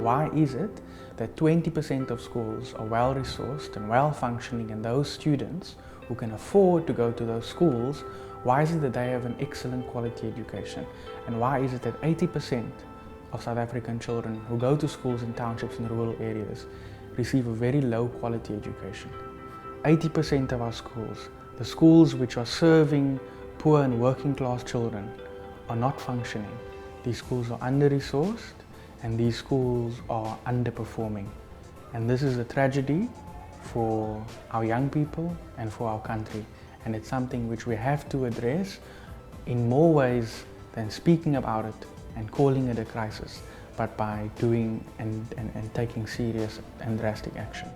Why is it that 20% of schools are well-resourced and well-functioning, and those students who can afford to go to those schools, why is it that they have an excellent quality education? And why is it that 80% of South African children who go to schools in townships and rural areas receive a very low quality education? 80% of our schools, the schools which are serving poor and working class children, are not functioning. These schools are under-resourced and these schools are underperforming. And this is a tragedy for our young people and for our country. And it's something which we have to address in more ways than speaking about it and calling it a crisis, but by doing and taking serious and drastic action.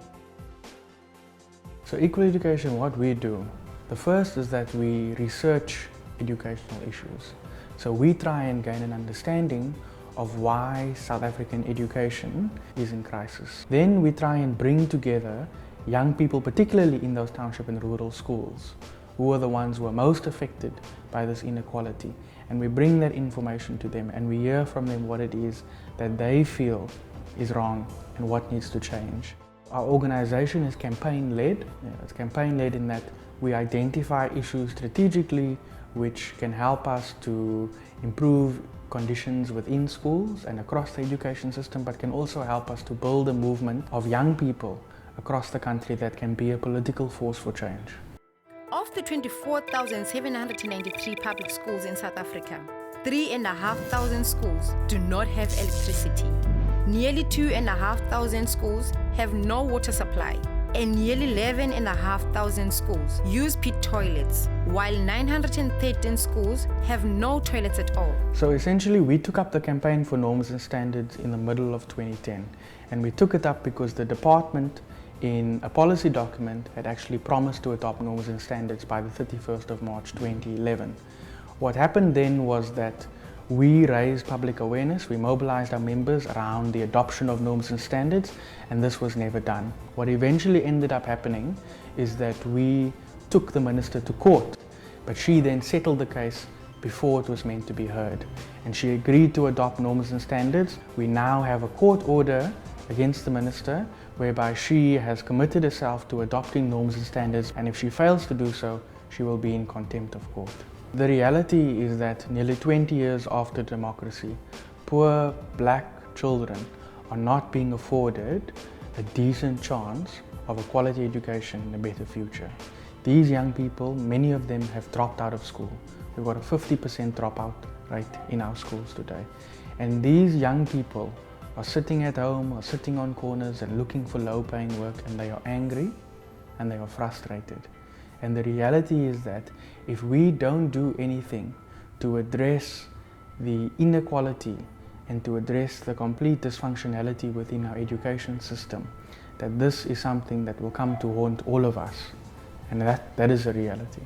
So Equal Education, what we do, the first is that we research educational issues. So we try and gain an understanding of why South African education is in crisis. Then we try and bring together young people, particularly in those township and rural schools, who are the ones who are most affected by this inequality. And we bring that information to them and we hear from them what it is that they feel is wrong and what needs to change. Our organization is campaign-led. It's campaign-led in that we identify issues strategically which can help us to improve conditions within schools and across the education system, but can also help us to build a movement of young people across the country that can be a political force for change. Of the 24,793 public schools in South Africa, 3,500 schools do not have electricity. Nearly 2,500 schools have no water supply, and nearly 11,500 schools use pit toilets, while 913 schools have no toilets at all. So essentially we took up the campaign for norms and standards in the middle of 2010, and we took it up because the department in a policy document had actually promised to adopt norms and standards by the 31st of March 2011. What happened then was that we raised public awareness, we mobilized our members around the adoption of norms and standards, and this was never done. What eventually ended up happening is that we took the minister to court, but she then settled the case before it was meant to be heard. And she agreed to adopt norms and standards. We now have a court order against the minister whereby she has committed herself to adopting norms and standards, and if she fails to do so, she will be in contempt of court. The reality is that nearly 20 years after democracy, poor black children are not being afforded a decent chance of a quality education and a better future. These young people, many of them have dropped out of school. We've got a 50% dropout rate in our schools today. And these young people are sitting at home or sitting on corners and looking for low-paying work, and they are angry and they are frustrated. And the reality is that if we don't do anything to address the inequality and to address the complete dysfunctionality within our education system, that this is something that will come to haunt all of us. And that is a reality.